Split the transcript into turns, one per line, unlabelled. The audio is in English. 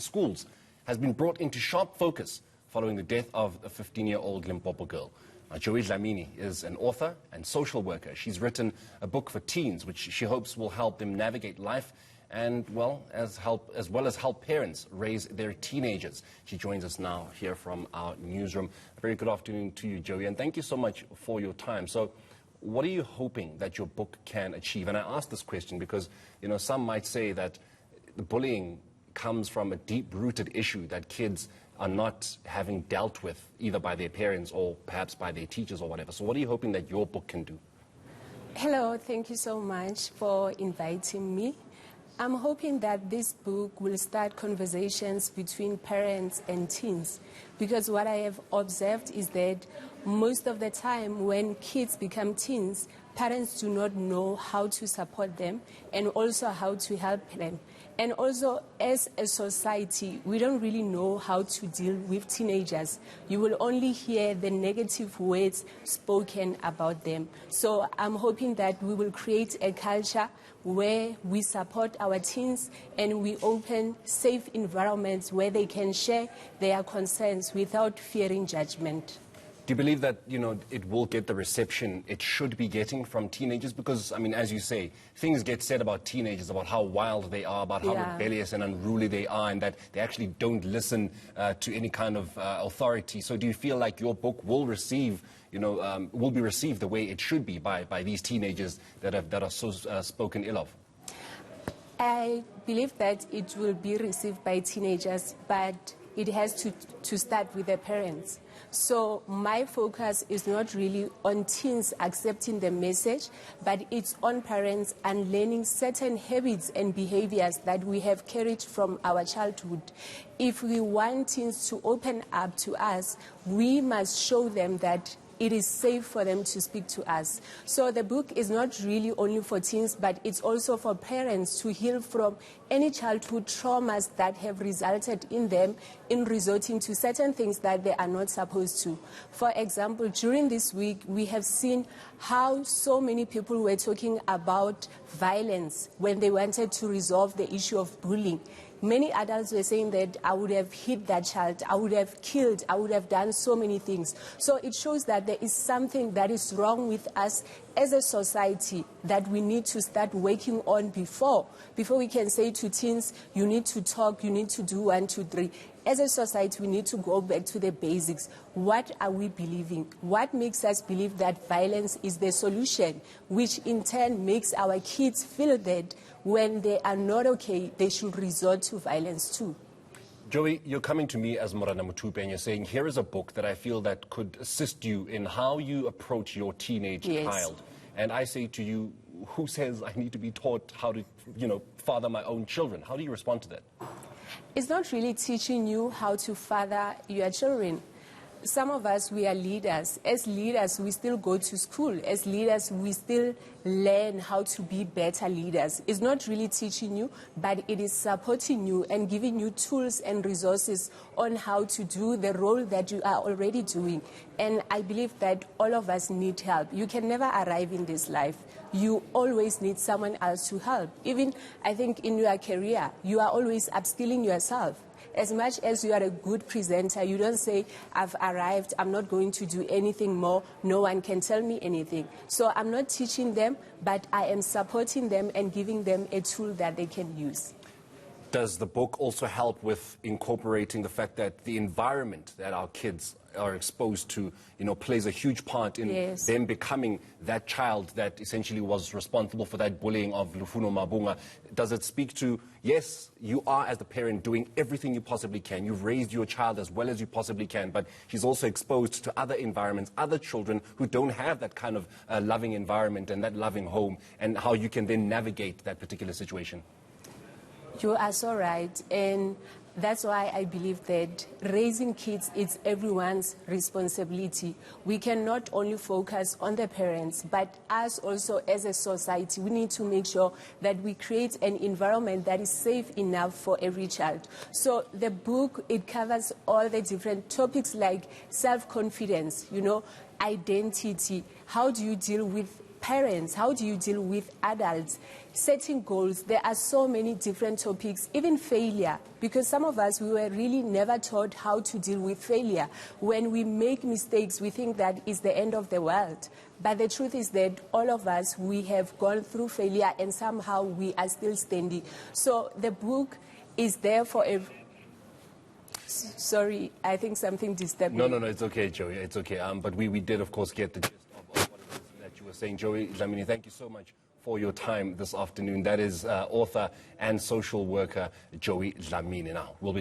schools has been brought into sharp focus following the death of a 15-year-old Limpopo girl. Dlamini is an author and social worker. She's written a book for teens, which she hopes will help them navigate life and, well, as well as help parents raise their teenagers. She joins us now here from our newsroom. A very good afternoon to you, Joey, and thank you so much for your time. So, what are you hoping that your book can achieve? And I ask this question because, you know, some might say that the bullying comes from a deep-rooted issue that kids are not having dealt with either by their parents or perhaps by their teachers or whatever. So what are you hoping that your book can do?
Hello, thank you so much for inviting me. I'm hoping that this book will start conversations between parents and teens, because what I have observed is that most of the time when kids become teens, parents do not know how to support them and also how to help them. And also, as a society, we don't really know how to deal with teenagers. You will only hear the negative words spoken about them. So I'm hoping that we will create a culture where we support our teens and we open safe environments where they can share their concerns without fearing judgment.
Do you believe that, you know, it will get the reception it should be getting from teenagers? Because, I mean, as you say, things get said about teenagers, about how wild they are, about how rebellious and unruly they are, and that they actually don't listen to any kind of authority. So do you feel like your book will receive, you know, will be received the way it should be by these teenagers that are so spoken ill of?
I believe that it will be received by teenagers, but it has to start with the parents. So my focus is not really on teens accepting the message, but it's on parents and learning certain habits and behaviors that we have carried from our childhood. If we want teens to open up to us, we must show them that it is safe for them to speak to us. So the book is not really only for teens, but it's also for parents to heal from any childhood traumas that have resulted in them in resorting to certain things that they are not supposed to. For example, during this week, we have seen how so many people were talking about violence when they wanted to resolve the issue of bullying. Many adults were saying that I would have hit that child, I would have killed, I would have done so many things. So it shows that there is something that is wrong with us as a society that we need to start working on before we can say to teens, you need to talk, you need to do 1, 2, 3. As a society, we need to go back to the basics. What are we believing? What makes us believe that violence is the solution, which in turn makes our kids feel that when they are not okay, they should resort to violence too?
Joey, you're coming to me as Morana Mutupe and you're saying, here is a book that I feel that could assist you in how you approach your teenage child. And I say to you, who says I need to be taught how to, you know, father my own children? How do you respond to that?
It's not really teaching you how to father your children. Some of us, we are leaders. As leaders, we still go to school. As leaders, we still learn how to be better leaders. It's not really teaching you, but it is supporting you and giving you tools and resources on how to do the role that you are already doing. And I believe that all of us need help. You can never arrive in this life. You always need someone else to help. Even, I think, in your career, you are always upskilling yourself. As much as you are a good presenter, you don't say, I've arrived, I'm not going to do anything more, no one can tell me anything. So I'm not teaching them, but I am supporting them and giving them a tool that they can use.
Does the book also help with incorporating the fact that the environment that our kids are exposed to, you know, plays a huge part in them becoming that child that essentially was responsible for that bullying of Lufuno Mabunga? Does it speak to, yes, you are as the parent doing everything you possibly can. You've raised your child as well as you possibly can, but she's also exposed to other environments, other children who don't have that kind of loving environment and that loving home, and how you can then navigate that particular situation?
You are so right, and that's why I believe that raising kids is everyone's responsibility. We cannot only focus on the parents, but us also as a society, we need to make sure that we create an environment that is safe enough for every child. So the book, it covers all the different topics like self-confidence, you know, identity. How do you deal with parents? How do you deal with adults? Setting goals. There are so many different topics, even failure, because some of us, we were really never taught how to deal with failure. When we make mistakes, we think that is the end of the world. But the truth is that all of us, we have gone through failure and somehow we are still standing. So the book is there for Sorry, I think something disturbed me.
No, it's okay, Joey. It's okay. But we did, of course, get the gist of what it is that you were saying. Joey Dlamini, thank you so much for your time this afternoon. That is author and social worker Joey Dlamini. Now, we'll be